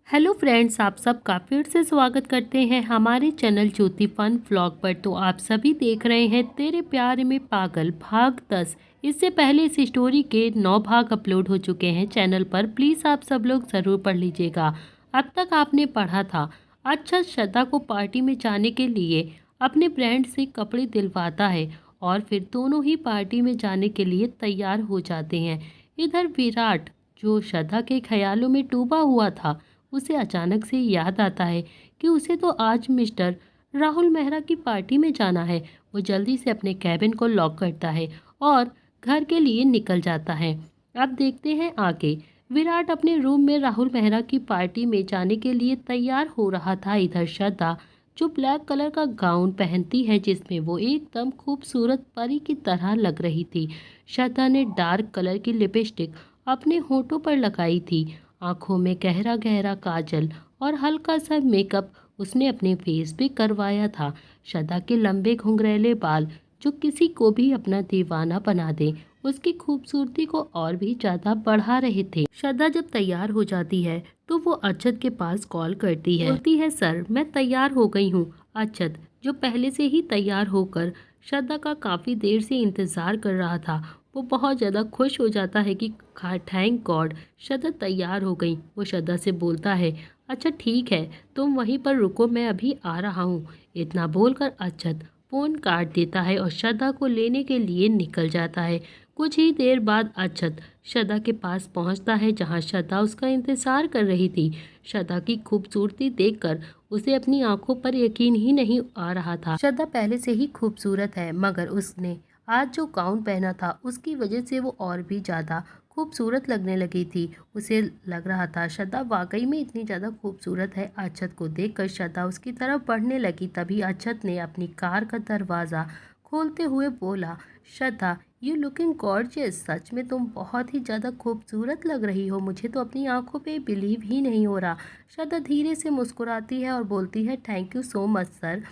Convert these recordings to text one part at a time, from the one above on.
Hello friends, आप सबका फिर से स्वागत करते हैं हमारे चैनल ज्योति फन व्लॉग पर। तो आप सभी देख रहे हैं तेरे प्यार में पागल भाग 10। इससे पहले इस स्टोरी के 9 भाग अपलोड हो चुके हैं चैनल पर। प्लीज़ आप सब लोग ज़रूर पढ़ लीजिएगा। अब तक आपने पढ़ा था अच्छा श्रद्धा को पार्टी में जाने के लिए अपने ब्रांड से कपड़े दिलवाता है और फिर दोनों ही पार्टी में जाने के लिए तैयार हो जाते हैं। इधर विराट, जो श्रद्धा के ख्यालों में डूबा हुआ था, उसे अचानक से याद आता है कि उसे तो आज मिस्टर राहुल मेहरा की पार्टी में जाना है। वो जल्दी से अपने कैबिन को लॉक करता है और घर के लिए निकल जाता है। अब देखते हैं आगे। विराट अपने रूम में राहुल मेहरा की पार्टी में जाने के लिए तैयार हो रहा था। इधर श्रद्धा, जो ब्लैक कलर का गाउन पहनती है जिसमें वो एकदम खूबसूरत परी की तरह लग रही थी। श्रद्धा ने डार्क कलर की लिपस्टिक अपने होठों पर लगाई थी। आंखों में गहरा गहरा काजल और हल्का सा मेकअप उसने अपने फेस पे करवाया था। श्रद्धा के लंबे घुंघरैले बाल, जो किसी को भी अपना दीवाना बना दे, उसकी खूबसूरती को और भी ज्यादा बढ़ा रहे थे। श्रद्धा जब तैयार हो जाती है तो वो अक्षत के पास कॉल करती है। बोलती है, सर मैं तैयार हो गई हूँ। अक्षत, जो पहले से ही तैयार होकर श्रद्धा का काफ़ी देर से इंतज़ार कर रहा था, वो बहुत ज़्यादा खुश हो जाता है कि थैंक गॉड श्रद्धा तैयार हो गई। वो श्रद्धा से बोलता है, अच्छा ठीक है, तुम वहीं पर रुको, मैं अभी आ रहा हूँ। इतना बोलकर अक्षत फ़ोन काट देता है और श्रद्धा को लेने के लिए निकल जाता है। कुछ ही देर बाद अक्षत श्रद्धा के पास पहुंचता है जहां श्रद्धा उसका इंतज़ार कर रही थी। श्रद्धा की खूबसूरती देखकर उसे अपनी आंखों पर यकीन ही नहीं आ रहा था। श्रद्धा पहले से ही खूबसूरत है, मगर उसने आज जो गाउन पहना था उसकी वजह से वो और भी ज़्यादा खूबसूरत लगने लगी थी। उसे लग रहा था श्रद्धा वाकई में इतनी ज़्यादा खूबसूरत है। अक्षत को देखकर श्रद्धा उसकी तरफ बढ़ने लगी। तभी अक्षत ने अपनी कार का दरवाज़ा खोलते हुए बोला, श्रद्धा यू लुकिंग गॉर्जियस, सच में तुम बहुत ही ज़्यादा खूबसूरत लग रही हो। मुझे तो अपनी आंखों पे बिलीव ही नहीं हो रहा। श्रद्धा धीरे से मुस्कुराती है और बोलती है, thank you so much sir.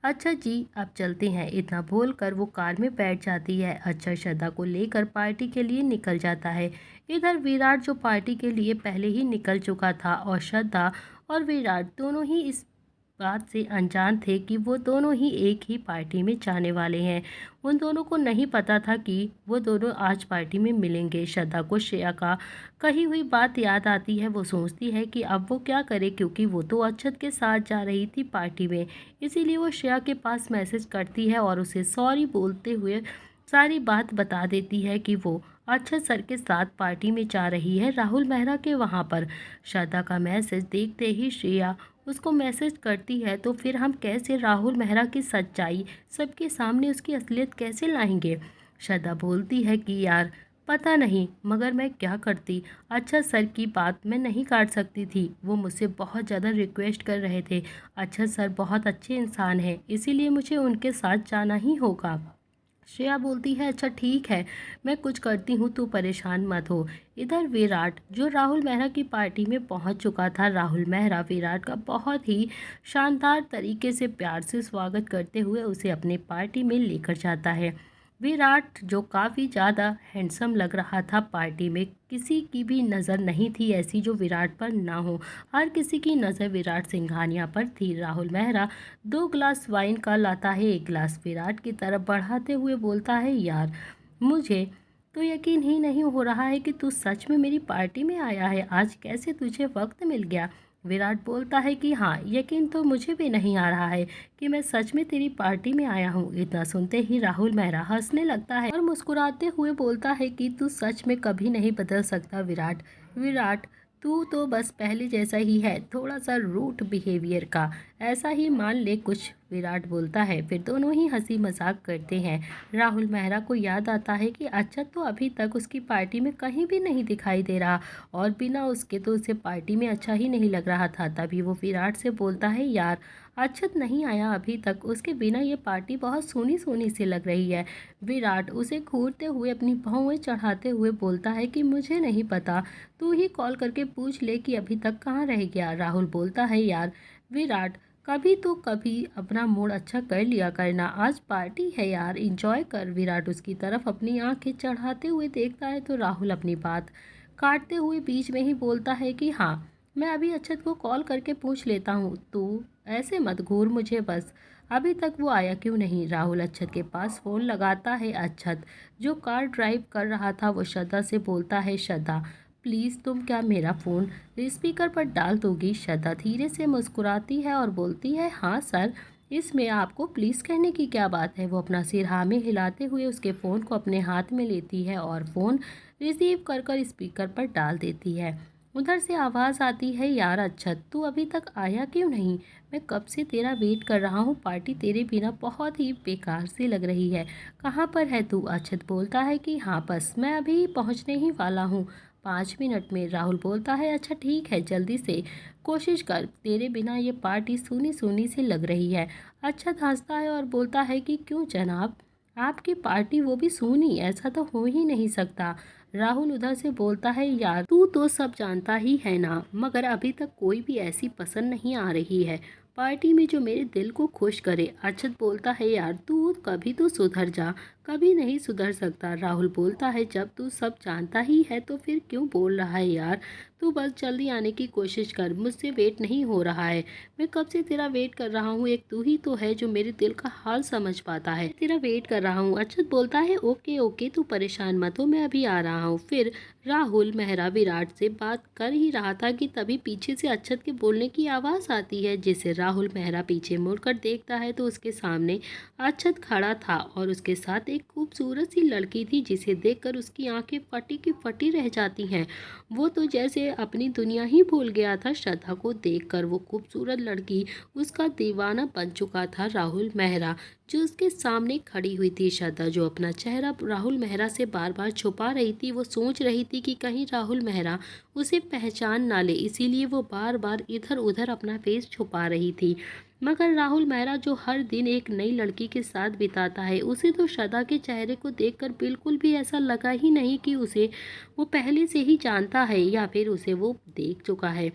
अच्छा जी, अब चलते हैं। इतना बोलकर वो कार में बैठ जाती है। अच्छा श्रद्धा को लेकर पार्टी के लिए निकल जाता है। इधर विराट, जो पार्टी के लिए पहले ही निकल चुका था, और श्रद्धा और विराट दोनों ही इस बात से अनजान थे कि वो दोनों ही एक ही पार्टी में जाने वाले हैं। उन दोनों को नहीं पता था कि वो दोनों आज पार्टी में मिलेंगे। श्रद्धा को श्रेया का कही हुई बात याद आती है। वो सोचती है कि अब वो क्या करे, क्योंकि वो तो अक्षत के साथ जा रही थी पार्टी में। इसीलिए वो श्रेया के पास मैसेज करती है और उसे सॉरी बोलते हुए सारी बात बता देती है कि वो अक्षत सर के साथ पार्टी में जा रही है राहुल मेहरा के वहाँ पर। श्रद्धा का मैसेज देखते ही श्रेया उसको मैसेज करती है, तो फिर हम कैसे राहुल मेहरा की सच्चाई सबके सामने, उसकी असलियत कैसे लाएंगे। श्रद्धा बोलती है कि यार पता नहीं, मगर मैं क्या करती। अच्छा सर की बात मैं नहीं काट सकती थी, वो मुझसे बहुत ज़्यादा रिक्वेस्ट कर रहे थे। अच्छा सर बहुत अच्छे इंसान हैं, इसीलिए मुझे उनके साथ जाना ही होगा। श्रेया बोलती है, अच्छा ठीक है, मैं कुछ करती हूँ, तू परेशान मत हो। इधर विराट, जो राहुल मेहरा की पार्टी में पहुँच चुका था, राहुल मेहरा विराट का बहुत ही शानदार तरीके से प्यार से स्वागत करते हुए उसे अपने पार्टी में लेकर जाता है। विराट, जो काफ़ी ज़्यादा हैंडसम लग रहा था, पार्टी में किसी की भी नज़र नहीं थी ऐसी जो विराट पर ना हो। हर किसी की नज़र विराट सिंघानिया पर थी। राहुल मेहरा 2 गिलास वाइन का लाता है, 1 गिलास विराट की तरफ बढ़ाते हुए बोलता है, यार मुझे तो यकीन ही नहीं हो रहा है कि तू सच में मेरी पार्टी में आया है। आज कैसे तुझे वक्त मिल गया। विराट बोलता है कि हाँ, यकीन तो मुझे भी नहीं आ रहा है कि मैं सच में तेरी पार्टी में आया हूँ। इतना सुनते ही राहुल मेहरा हंसने लगता है और मुस्कुराते हुए बोलता है कि तू सच में कभी नहीं बदल सकता विराट। विराट, तू तो बस पहले जैसा ही है, थोड़ा सा रूट बिहेवियर का, ऐसा ही मान ले कुछ। विराट बोलता है। फिर दोनों ही हंसी मजाक करते हैं। राहुल मेहरा को याद आता है कि अक्षत तो अभी तक उसकी पार्टी में कहीं भी नहीं दिखाई दे रहा, और बिना उसके तो उसे पार्टी में अच्छा ही नहीं लग रहा था। तभी वो विराट से बोलता है, यार अक्षत नहीं आया अभी तक, उसके बिना ये पार्टी बहुत सोनी सोनी सी लग रही है। विराट उसे घूरते हुए अपनी भौवें चढ़ाते हुए बोलता है कि मुझे नहीं पता, तू ही कॉल करके पूछ ले कि अभी तक कहाँ रह गया। राहुल बोलता है, यार विराट, कभी तो कभी अपना मूड अच्छा कर लिया करना, आज पार्टी है यार, इंजॉय कर। विराट उसकी तरफ अपनी आंखें चढ़ाते हुए देखता है तो राहुल अपनी बात काटते हुए बीच में ही बोलता है कि हाँ, मैं अभी अक्षत को कॉल करके पूछ लेता हूँ, तू ऐसे मत घूर मुझे बस। अभी तक वो आया क्यों नहीं? राहुल अक्षत के पास फ़ोन लगाता है। अक्षत जो कार ड्राइव कर रहा था वो श्रद्धा से बोलता है, श्रद्धा प्लीज़ तुम क्या मेरा फ़ोन स्पीकर पर डाल दोगी? श्रद्धा धीरे से मुस्कुराती है और बोलती है, हाँ सर, इसमें आपको प्लीज़ कहने की क्या बात है? वो अपना सिर हाँ में हिलाते हुए उसके फ़ोन को अपने हाथ में लेती है और फ़ोन रिसीव कर स्पीकर पर डाल देती है। उधर से आवाज़ आती है, यार अक्षत तू अभी तक आया क्यों नहीं? मैं कब से तेरा वेट कर रहा हूँ। पार्टी तेरे बिना बहुत ही बेकार सी लग रही है। कहाँ पर है तू? अक्षत बोलता है कि हाँ बस मैं अभी पहुँचने ही वाला हूँ, 5 मिनट में। राहुल बोलता है, अच्छा ठीक है, जल्दी से कोशिश कर, तेरे बिना ये पार्टी सूनी सूनी सी लग रही है। अक्षत हंसता है और बोलता है कि क्यों जनाब, आपकी पार्टी वो भी सूनी? ऐसा तो हो ही नहीं सकता। राहुल उधर से बोलता है, यार तू तो सब जानता ही है ना, मगर अभी तक कोई भी ऐसी पसंद नहीं आ रही है पार्टी में जो मेरे दिल को खुश करे। अक्षत बोलता है, यार तू कभी तो सुधर जा, कभी नहीं सुधर सकता। राहुल बोलता है, जब तू सब जानता ही है तो फिर क्यों बोल रहा है यार? तू बस जल्दी आने की कोशिश कर, मुझसे वेट नहीं हो रहा है। मैं कब से तेरा वेट कर रहा हूँ, एक तू ही तो है जो मेरे दिल का हाल समझ पाता है। तेरा वेट कर रहा हूँ। अक्षत बोलता है, ओके ओके तू परेशान मत हो, मैं अभी आ रहा हूँ। फिर राहुल मेहरा विराट से बात कर ही रहा था कि तभी पीछे से अक्षत के बोलने की आवाज़ आती है, जिसे राहुल मेहरा पीछे मुड़कर देखता है तो उसके सामने अक्षत खड़ा था और उसके साथ एक खूबसूरत सी लड़की थी, जिसे देखकर उसकी आंखें फटी की फटी रह जाती हैं। वो तो जैसे अपनी दुनिया ही भूल गया था। श्रद्धा को देखकर वो खूबसूरत लड़की उसका दीवाना बन चुका था। राहुल मेहरा जो उसके सामने खड़ी हुई थी, श्रद्धा जो अपना चेहरा राहुल मेहरा से बार बार छुपा रही थी। वो सोच रही थी कि कहीं राहुल मेहरा उसे पहचान ना ले, इसीलिए वो बार बार इधर उधर अपना फेस छुपा रही थी। मगर राहुल मेहरा जो हर दिन एक नई लड़की के साथ बिताता है, उसे तो श्रद्धा के चेहरे को देखकर बिल्कुल भी ऐसा लगा ही नहीं कि उसे वो पहले से ही जानता है या फिर उसे वो देख चुका है।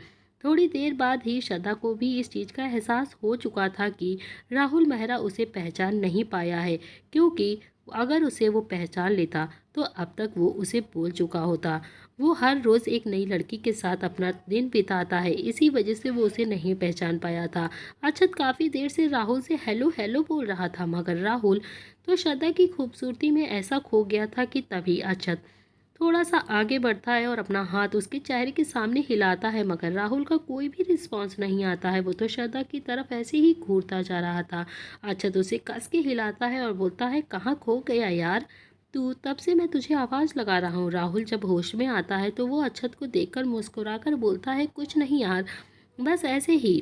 थोड़ी देर बाद ही श्रद्धा को भी इस चीज़ का एहसास हो चुका था कि राहुल मेहरा उसे पहचान नहीं पाया है, क्योंकि अगर उसे वो पहचान लेता तो अब तक वो उसे बोल चुका होता। वो हर रोज़ एक नई लड़की के साथ अपना दिन बिताता है, इसी वजह से वो उसे नहीं पहचान पाया था। अक्षत काफ़ी देर से राहुल से हेलो हेलो बोल रहा था, मगर राहुल तो श्रद्धा की खूबसूरती में ऐसा खो गया था कि तभी अक्षत थोड़ा सा आगे बढ़ता है और अपना हाथ उसके चेहरे के सामने हिलाता है, मगर राहुल का कोई भी रिस्पॉन्स नहीं आता है। वो तो श्रद्धा की तरफ ऐसे ही घूरता जा रहा था। अक्षत उसे कस के हिलाता है और बोलता है, कहाँ खो गया यार तू? तब से मैं तुझे आवाज़ लगा रहा हूँ। राहुल जब होश में आता है तो वो अक्षत को देखकर मुस्कुराकर बोलता है, कुछ नहीं यार, बस ऐसे ही।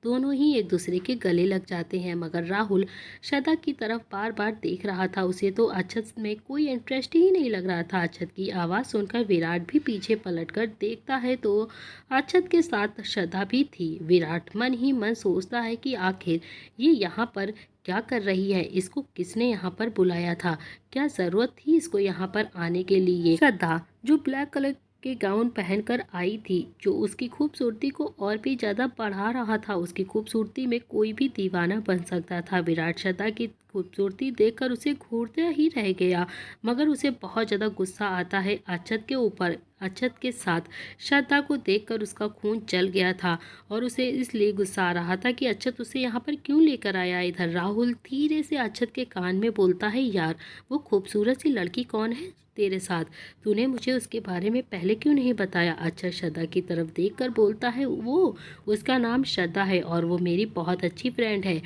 दोनों ही एक दूसरे के गले लग जाते हैं, मगर राहुल श्रद्धा की तरफ बार बार देख रहा था। उसे तो अक्षत में कोई इंटरेस्ट ही नहीं लग रहा था। अक्षत की आवाज़ सुनकर विराट भी पीछे पलटकर देखता है तो अक्षत के साथ श्रद्धा भी थी। विराट मन ही मन सोचता है कि आखिर ये यहाँ पर क्या कर रही है, इसको किसने यहाँ पर बुलाया था, क्या ज़रूरत थी इसको यहाँ पर आने के लिए? श्रद्धा जो ब्लैक कलर के गाउन पहनकर आई थी, जो उसकी खूबसूरती को और भी ज़्यादा बढ़ा रहा था। उसकी खूबसूरती में कोई भी दीवाना बन सकता था। विराट श्रद्धा की खूबसूरती देखकर उसे घूरते ही रह गया, मगर उसे बहुत ज़्यादा गुस्सा आता है अक्षत के ऊपर। अक्षत के साथ श्रद्धा को देखकर उसका खून जल गया था और उसे इसलिए गुस्सा आ रहा था कि अक्षत उसे यहाँ पर क्यों लेकर आया इधर। राहुल धीरे से अक्षत के कान में बोलता है, यार वो खूबसूरत सी लड़की कौन है तेरे साथ? तूने मुझे उसके बारे में पहले क्यों नहीं बताया? अक्षत श्रद्धा की तरफ देखकर बोलता है, वो उसका नाम श्रद्धा है और वो मेरी बहुत अच्छी फ्रेंड है।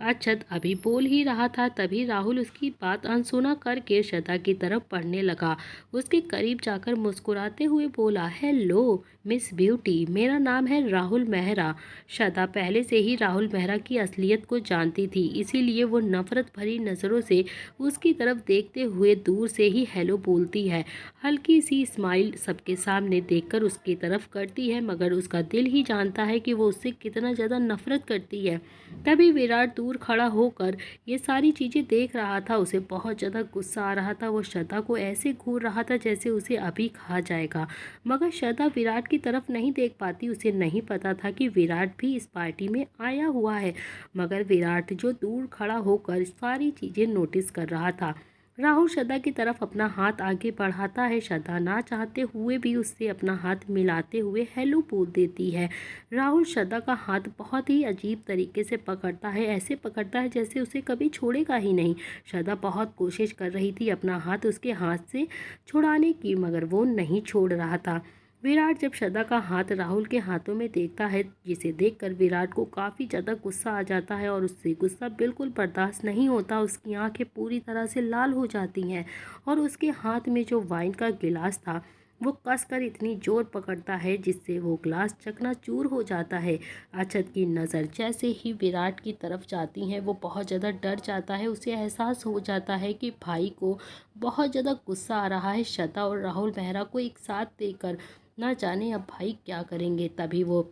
अक्षत अभी बोल ही रहा था, तभी राहुल उसकी बात अनसुना करके श्रद्धा की तरफ बढ़ने लगा। उसके करीब जाकर मुस्कुराते हुए बोला, हेलो मिस ब्यूटी, मेरा नाम है राहुल मेहरा। श्रद्धा पहले से ही राहुल मेहरा की असलियत को जानती थी, इसीलिए वो नफरत भरी नज़रों से उसकी तरफ देखते हुए दूर से ही हेलो बोलती है। हल्की सी स्माइल सबके सामने देखकर उसकी तरफ करती है, मगर उसका दिल ही जानता है कि वो उससे कितना ज़्यादा नफरत करती है। तभी विराट दूर खड़ा होकर ये सारी चीज़ें देख रहा था। उसे बहुत ज़्यादा गुस्सा आ रहा था। वो श्रद्धा को ऐसे घूर रहा था जैसे उसे अभी खा जाएगा, मगर श्रद्धा विराट की तरफ नहीं देख पाती। उसे नहीं पता था कि विराट भी इस पार्टी में आया हुआ है, मगर विराट जो दूर खड़ा होकर सारी चीज़ें नोटिस कर रहा था। राहुल श्रद्धा की तरफ अपना हाथ आगे बढ़ाता है। श्रद्धा ना चाहते हुए भी उससे अपना हाथ मिलाते हुए हेलो बोल देती है। राहुल श्रद्धा का हाथ बहुत ही अजीब तरीके से पकड़ता है, ऐसे पकड़ता है जैसे उसे कभी छोड़ेगा ही नहीं। श्रद्धा बहुत कोशिश कर रही थी अपना हाथ उसके हाथ से छुड़ाने की, मगर वो नहीं छोड़ रहा था। विराट जब श्रद्धा का हाथ राहुल के हाथों में देखता है, जिसे देखकर विराट को काफ़ी ज़्यादा गुस्सा आ जाता है और उससे गुस्सा बिल्कुल बर्दाश्त नहीं होता। उसकी आंखें पूरी तरह से लाल हो जाती हैं और उसके हाथ में जो वाइन का गिलास था वो कसकर इतनी जोर पकड़ता है जिससे वो गिलास चकनाचूर हो जाता है। अक्षत की नज़र जैसे ही विराट की तरफ जाती हैं वो बहुत ज़्यादा डर जाता है। उसे एहसास हो जाता है कि भाई को बहुत ज़्यादा गुस्सा आ रहा है श्रद्धा और राहुल मेहरा को एक साथ देखकर। ना जाने अब भाई क्या करेंगे। तभी वो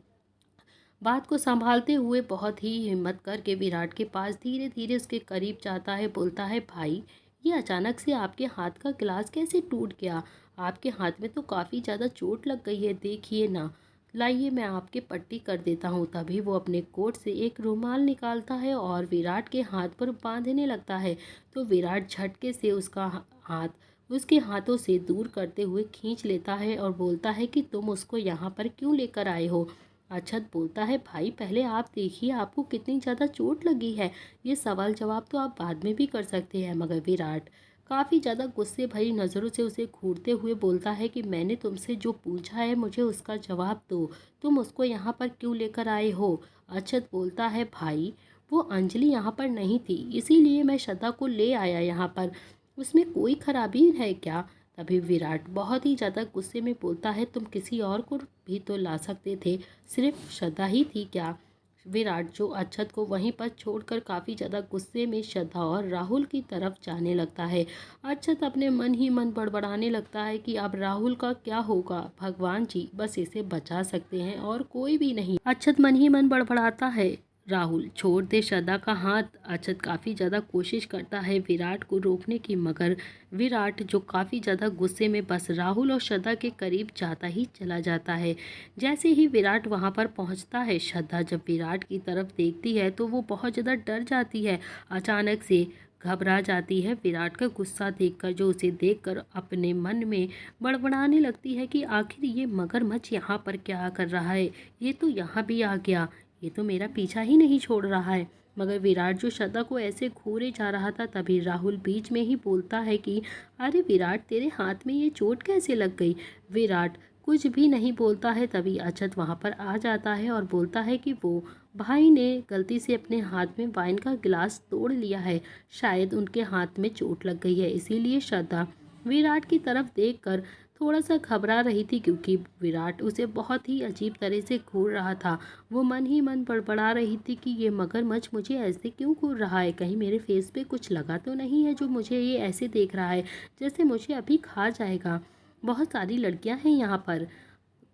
बात को संभालते हुए बहुत ही हिम्मत करके विराट के पास धीरे धीरे उसके करीब जाता है। बोलता है, भाई ये अचानक से आपके हाथ का गिलास कैसे टूट गया? आपके हाथ में तो काफ़ी ज़्यादा चोट लग गई है, देखिए ना। लाइए मैं आपके पट्टी कर देता हूँ। तभी वो अपने कोट से एक रुमाल निकालता है और विराट के हाथ पर बांधने लगता है। तो विराट झटके से उसका हाथ उसके हाथों से दूर करते हुए खींच लेता है और बोलता है कि तुम उसको यहाँ पर क्यों लेकर आए हो? अक्षत बोलता है, भाई पहले आप देखिए आपको कितनी ज़्यादा चोट लगी है। ये सवाल जवाब तो आप बाद में भी कर सकते हैं। मगर विराट काफ़ी ज़्यादा गुस्से भरी नज़रों से उसे घूरते हुए बोलता है कि मैंने तुमसे जो पूछा है मुझे उसका जवाब दो। तुम उसको यहाँ पर क्यों लेकर आए हो? अक्षत बोलता है, भाई वो अंजलि यहाँ पर नहीं थी, इसीलिए मैं श्रद्धा को ले आया यहाँ पर। उसमें कोई खराबी है क्या? तभी विराट बहुत ही ज़्यादा गुस्से में बोलता है, तुम किसी और को भी तो ला सकते थे, सिर्फ श्रद्धा ही थी क्या? विराट जो अक्षत को वहीं पर छोड़कर काफ़ी ज़्यादा गुस्से में श्रद्धा और राहुल की तरफ जाने लगता है। अक्षत अपने मन ही मन बड़बड़ाने लगता है कि अब राहुल का क्या होगा? भगवान जी बस इसे बचा सकते हैं और कोई भी नहीं। अक्षत मन ही मन बड़बड़ाता है, राहुल छोड़ दे श्रद्धा का हाथ। अक्षत काफ़ी ज़्यादा कोशिश करता है विराट को रोकने की, मगर विराट जो काफ़ी ज़्यादा गुस्से में बस राहुल और श्रद्धा के करीब जाता ही चला जाता है। जैसे ही विराट वहां पर पहुंचता है, श्रद्धा जब विराट की तरफ देखती है तो वो बहुत ज़्यादा डर जाती है। अचानक से घबरा जाती है विराट का गुस्सा देखकर, जो उसे देखकर अपने मन में बड़बड़ाने लगती है कि आखिर ये मगरमच्छ यहाँ पर क्या कर रहा है? ये तो यहाँ भी आ गया, ये तो मेरा पीछा ही नहीं छोड़ रहा है। मगर विराट जो श्रद्धा को ऐसे घूरे जा रहा था, तभी राहुल बीच में ही बोलता है कि अरे विराट, तेरे हाथ में ये चोट कैसे लग गई? विराट कुछ भी नहीं बोलता है। तभी अक्षत वहाँ पर आ जाता है और बोलता है कि वो भाई ने गलती से अपने हाथ में वाइन का गिलास तोड़ लिया है, शायद उनके हाथ में चोट लग गई है। इसीलिए श्रद्धा विराट की तरफ देखकर थोड़ा सा घबरा रही थी, क्योंकि विराट उसे बहुत ही अजीब तरह से घूर रहा था। वो मन ही मन बड़बड़ा रही थी कि ये मगरमच्छ मुझे ऐसे क्यों घूर रहा है? कहीं मेरे फेस पे कुछ लगा तो नहीं है जो मुझे ये ऐसे देख रहा है जैसे मुझे अभी खा जाएगा? बहुत सारी लड़कियां हैं यहाँ पर,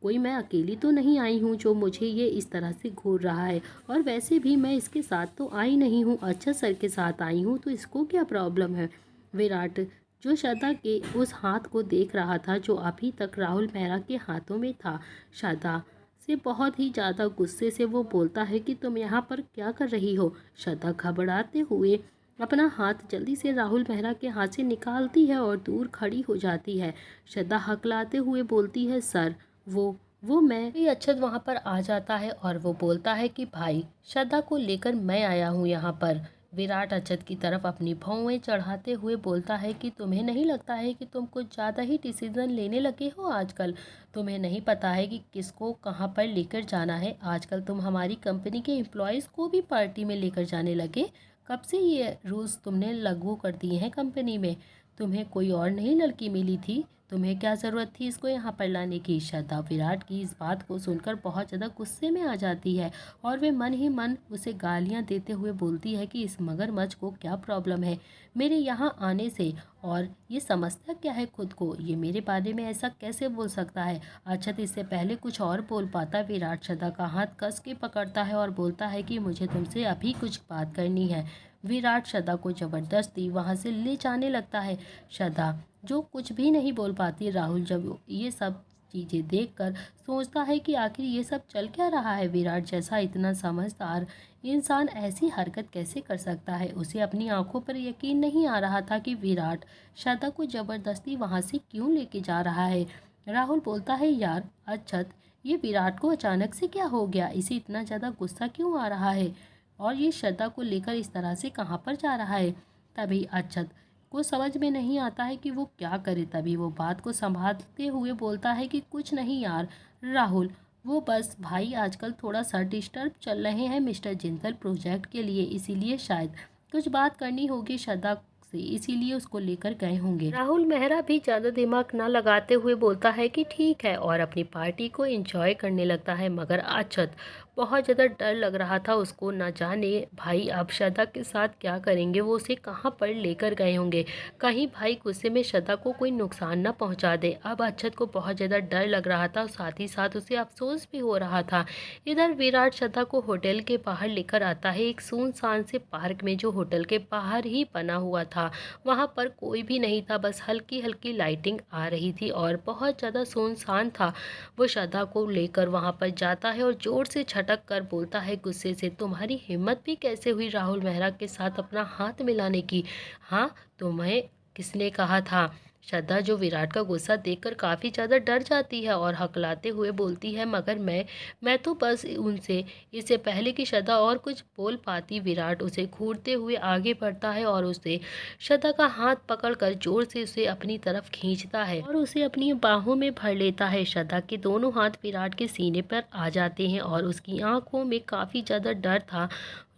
कोई मैं अकेली तो नहीं आई हूँ जो मुझे ये इस तरह से घूर रहा है। और वैसे भी मैं इसके साथ तो आई नहीं हूँ, अच्छा सर के साथ आई हूँ, तो इसको क्या प्रॉब्लम है? विराट जो श्रद्धा के उस हाथ को देख रहा था जो अभी तक राहुल मेहरा के हाथों में था, श्रद्धा से बहुत ही ज़्यादा गुस्से से वो बोलता है कि तुम यहाँ पर क्या कर रही हो? श्रद्धा घबराते हुए अपना हाथ जल्दी से राहुल मेहरा के हाथ से निकालती है और दूर खड़ी हो जाती है। श्रद्धा हकलाते हुए बोलती है, सर वो मैं। ये अक्षत वहाँ पर आ जाता है और वो बोलता है कि भाई श्रद्धा को लेकर मैं आया हूँ यहाँ पर। विराट अक्षत की तरफ अपनी भौवें चढ़ाते हुए बोलता है कि तुम्हें नहीं लगता है कि तुम कुछ ज़्यादा ही डिसीजन लेने लगे हो आजकल? तुम्हें नहीं पता है कि किसको कहाँ पर लेकर जाना है? आजकल तुम हमारी कंपनी के एम्प्लॉयज़ को भी पार्टी में लेकर जाने लगे। कब से ये रूल्स तुमने लागू कर दिए हैं कंपनी में? तुम्हें कोई और नई लड़की मिली थी? तुम्हें क्या ज़रूरत थी इसको यहाँ पर लाने की? श्रद्धा विराट की इस बात को सुनकर बहुत ज़्यादा गुस्से में आ जाती है और वे मन ही मन उसे गालियाँ देते हुए बोलती है कि इस मगरमच्छ को क्या प्रॉब्लम है मेरे यहाँ आने से, और ये समझता क्या है खुद को? ये मेरे बारे में ऐसा कैसे बोल सकता है? अक्षत इससे पहले कुछ और बोल पाता, विराट श्रद्धा का हाथ कस के पकड़ता है और बोलता है कि मुझे तुमसे अभी कुछ बात करनी है। विराट श्रद्धा को ज़बरदस्ती वहाँ से ले जाने लगता है। श्रद्धा जो कुछ भी नहीं बोल पाती, राहुल जब ये सब चीज़ें देखकर सोचता है कि आखिर ये सब चल क्या रहा है। विराट जैसा इतना समझदार इंसान ऐसी हरकत कैसे कर सकता है। उसे अपनी आंखों पर यकीन नहीं आ रहा था कि विराट श्रद्धा को जबरदस्ती वहां से क्यों लेके जा रहा है। राहुल बोलता है, यार अक्षत, ये विराट को अचानक से क्या हो गया, इसे इतना ज़्यादा गुस्सा क्यों आ रहा है और ये श्रद्धा को लेकर इस तरह से कहाँ पर जा रहा है। तभी अक्षत को समझ में नहीं आता है कि वो क्या करे। तभी वो बात को संभालते हुए बोलता है कि कुछ नहीं यार राहुल, वो बस भाई आजकल थोड़ा सा डिस्टर्ब चल रहे हैं मिस्टर जिंदल प्रोजेक्ट के लिए, इसीलिए शायद कुछ बात करनी होगी श्रद्धा से, इसीलिए उसको लेकर गए होंगे। राहुल मेहरा भी ज़्यादा दिमाग ना लगाते हुए बोलता है कि ठीक है और अपनी पार्टी को एंजॉय करने लगता है। मगर अक्षत बहुत ज़्यादा डर लग रहा था उसको, न जाने भाई अब श्रद्धा के साथ क्या करेंगे, वो उसे कहाँ पर लेकर गए होंगे, कहीं भाई गुस्से में श्रद्धा को कोई नुकसान न पहुँचा दे। अब अक्षत को बहुत ज़्यादा डर लग रहा था, साथ ही साथ उसे अफसोस भी हो रहा था। इधर विराट श्रद्धा को होटल के बाहर लेकर आता है, एक सुनसान से पार्क में जो होटल के बाहर ही बना हुआ था। वहाँ पर कोई भी नहीं था, बस हल्की हल्की लाइटिंग आ रही थी और बहुत ज़्यादा सुनसान था। वो श्रद्धा को लेकर वहाँ पर जाता है और जोर से झटक कर बोलता है गुस्से से, तुम्हारी हिम्मत भी कैसे हुई राहुल मेहरा के साथ अपना हाथ मिलाने की। हाँ, तुम्हें किसने कहा था। श्रद्धा जो विराट का गुस्सा देखकर काफ़ी ज़्यादा डर जाती है और हकलाते हुए बोलती है, मगर मैं तो बस उनसे। इससे पहले कि श्रद्धा और कुछ बोल पाती, विराट उसे घूरते हुए आगे बढ़ता है और उसे श्रद्धा का हाथ पकड़कर जोर से उसे अपनी तरफ खींचता है और उसे अपनी बाहों में भर लेता है। श्रद्धा के दोनों हाथ विराट के सीने पर आ जाते हैं और उसकी आंखों में काफ़ी ज़्यादा डर था।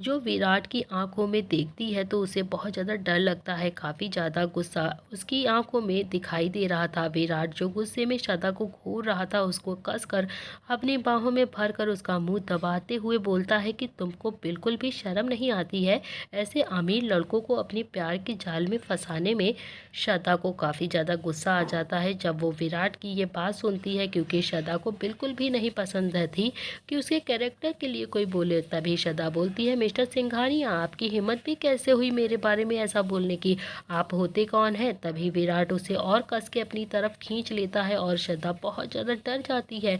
जो विराट की आंखों में देखती है तो उसे बहुत ज़्यादा डर लगता है, काफ़ी ज़्यादा गुस्सा उसकी आंखों में दिखाई दे रहा था। विराट जो गुस्से में श्रद्धा को घूर रहा था उसको कसकर अपनी बाहों में भरकर उसका मुंह दबाते हुए बोलता है कि तुमको बिल्कुल भी शर्म नहीं आती है ऐसे अमीर लड़कों को अपने प्यार के जाल में फंसाने में। श्रद्धा को काफ़ी ज़्यादा गुस्सा आ जाता है जब वो विराट की ये बात सुनती है, क्योंकि श्रद्धा को बिल्कुल भी नहीं पसंद थी कि उसके कैरेक्टर के लिए कोई बोले। तभी श्रद्धा बोलती है, मिस्टर सिंघानिया, आपकी हिम्मत भी कैसे हुई मेरे बारे में ऐसा बोलने की, आप होते कौन है। तभी विराट उसे और कस के अपनी तरफ खींच लेता है और श्रद्धा बहुत ज़्यादा डर जाती है।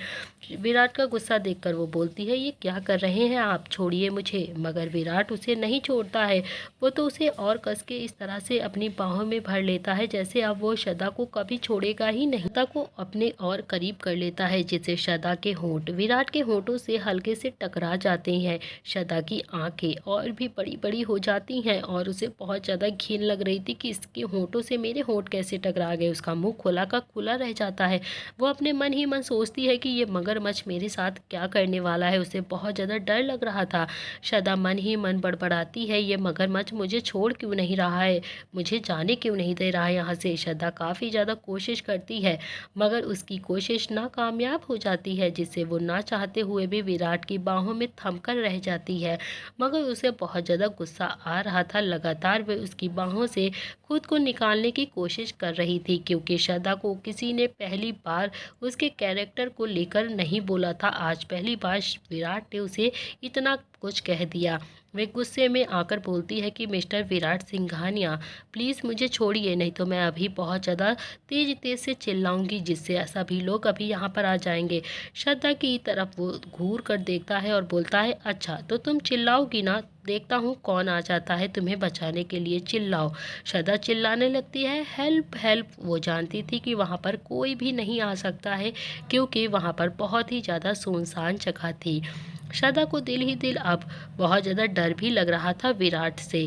विराट का गुस्सा देखकर वो बोलती है, ये क्या कर रहे हैं आप, छोड़िए मुझे। मगर विराट उसे नहीं छोड़ता है, वो तो उसे और कस के इस तरह से अपनी बाहों में भर लेता है जैसे अब वो श्रद्धा को कभी छोड़ेगा ही नहीं। श्रद्धा को अपने और करीब कर लेता है जिससे श्रद्धा के होंठ विराट के होंठों से हल्के से टकरा जाते हैं। श्रद्धा की आंखें और भी बड़ी बड़ी हो जाती हैं और उसे बहुत ज़्यादा घिन लग रही थी कि इसके होंठों से मेरे होंठ कैसे टकरा गए। उसका मुंह खुला का खुला रह जाता है। वो अपने मन ही मन सोचती है कि ये मगरमच्छ मेरे साथ क्या करने वाला है। उसे बहुत ज़्यादा डर लग रहा था। श्रद्धा मन ही मन बड़बड़ाती है, ये मगरमच्छ मुझे छोड़ क्यों नहीं रहा है, मुझे जाने क्यों नहीं दे रहा है यहाँ से। श्रद्धा काफ़ी ज़्यादा कोशिश करती है मगर उसकी कोशिश नाकामयाब हो जाती है, जिससे वो ना चाहते हुए भी विराट की बाहों में थमकर रह जाती है। मगर उसे बहुत ज़्यादा गुस्सा आ रहा था, लगातार वे उसकी बाहों से खुद को निकालने की कोशिश कर रही थी, क्योंकि श्रद्धा को किसी ने पहली बार उसके कैरेक्टर को लेकर नहीं बोला था। आज पहली बार विराट ने उसे इतना कुछ कह दिया। वे गुस्से में आकर बोलती है कि मिस्टर विराट सिंघानिया, प्लीज़ मुझे छोड़िए, नहीं तो मैं अभी बहुत ज़्यादा तेज से चिल्लाऊंगी जिससे सभी लोग अभी यहाँ पर आ जाएंगे। श्रद्धा की तरफ वो घूर कर देखता है और बोलता है, अच्छा तो तुम चिल्लाओगी ना, देखता हूँ कौन आ जाता है तुम्हें बचाने के लिए, चिल्लाओ। श्रद्धा चिल्लाने लगती है, हेल्प हेल्प। वो जानती थी कि वहाँ पर कोई भी नहीं आ सकता है क्योंकि वहाँ पर बहुत ही ज़्यादा सुनसान जगह थी। श्रद्धा को दिल ही दिल अब बहुत ज़्यादा डर भी लग रहा था विराट से।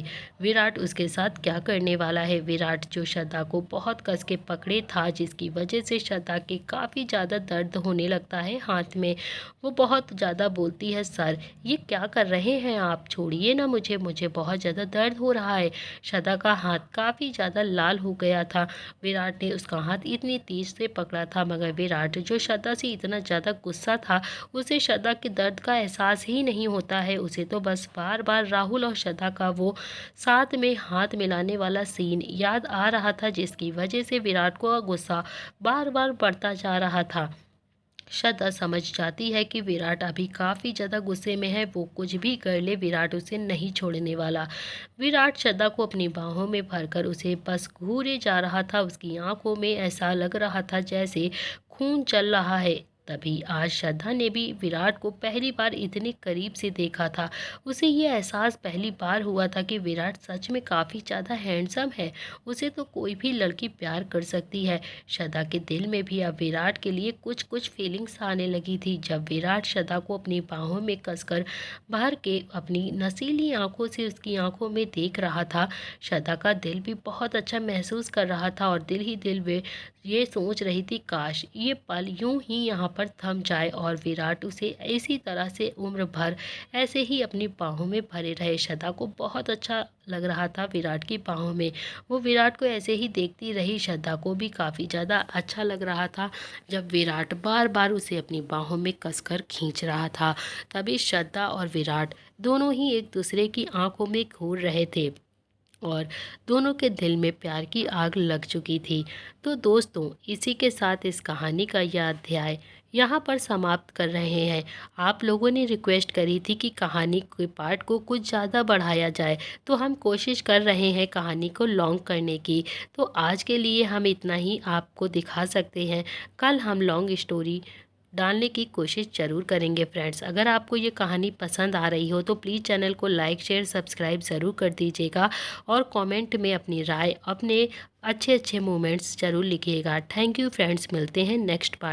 विराट उसके साथ क्या करने वाला है। विराट जो श्रद्धा को बहुत कस के पकड़े था, जिसकी वजह से श्रद्धा के काफ़ी ज़्यादा दर्द होने लगता है हाथ में। वो बहुत ज़्यादा बोलती है, सर ये क्या कर रहे हैं आप, छोड़िए ना मुझे, मुझे बहुत ज़्यादा दर्द हो रहा है। श्रद्धा का हाथ काफ़ी ज़्यादा लाल हो गया था। विराट ने उसका हाथ इतनी तेज से पकड़ा था, मगर विराट जो श्रद्धा से इतना ज़्यादा गुस्सा था, उसे श्रद्धा के दर्द का एहसास ही नहीं होता है। उसे तो बस बार बार राहुल और श्रद्धा का वो साथ में हाथ मिलाने वाला सीन याद आ रहा था, जिसकी वजह से विराट को गुस्सा बार बार बढ़ता जा रहा था। श्रद्धा समझ जाती है कि विराट अभी काफ़ी ज़्यादा गुस्से में है, वो कुछ भी कर ले विराट उसे नहीं छोड़ने वाला। विराट श्रद्धा को अपनी बाहों में भरकर उसे बस घूरे जा रहा था। उसकी आंखों में ऐसा लग रहा था जैसे खून चल रहा है। तभी आज श्रद्धा ने भी विराट को पहली बार इतने करीब से देखा था। उसे ये एहसास पहली बार हुआ था कि विराट सच में काफ़ी ज़्यादा हैंडसम है। उसे तो कोई भी लड़की प्यार कर सकती है। श्रद्धा के दिल में भी अब विराट के लिए कुछ कुछ फीलिंग्स आने लगी थी। जब विराट श्रद्धा को अपनी बाहों में कसकर भर के अपनी नशीली आंखों से उसकी आंखों में देख रहा था, श्रद्धा का दिल भी बहुत अच्छा महसूस कर रहा था और दिल ही दिल में ये सोच रही थी, काश ये पल यूं ही यहाँ पर थम जाए और विराट उसे इसी तरह से उम्र भर ऐसे ही अपनी बाहों में भरे रहे। श्रद्धा को बहुत अच्छा लग रहा था विराट की बाहों में। वो विराट को ऐसे ही देखती रही। श्रद्धा को भी काफ़ी ज़्यादा अच्छा लग रहा था जब विराट बार बार उसे अपनी बाहों में कसकर खींच रहा था। तभी श्रद्धा और विराट दोनों ही एक दूसरे की आंखों में घूर रहे थे और दोनों के दिल में प्यार की आग लग चुकी थी। तो दोस्तों, इसी के साथ इस कहानी का यह अध्याय यहाँ पर समाप्त कर रहे हैं। आप लोगों ने रिक्वेस्ट करी थी कि कहानी के पार्ट को कुछ ज़्यादा बढ़ाया जाए, तो हम कोशिश कर रहे हैं कहानी को लॉन्ग करने की। तो आज के लिए हम इतना ही आपको दिखा सकते हैं। कल हम लॉन्ग स्टोरी डालने की कोशिश ज़रूर करेंगे फ्रेंड्स। अगर आपको ये कहानी पसंद आ रही हो तो प्लीज़ चैनल को लाइक शेयर सब्सक्राइब ज़रूर कर दीजिएगा और कमेंट में अपनी राय, अपने अच्छे अच्छे मोमेंट्स ज़रूर लिखिएगा। थैंक यू फ्रेंड्स, मिलते हैं नेक्स्ट पार्ट।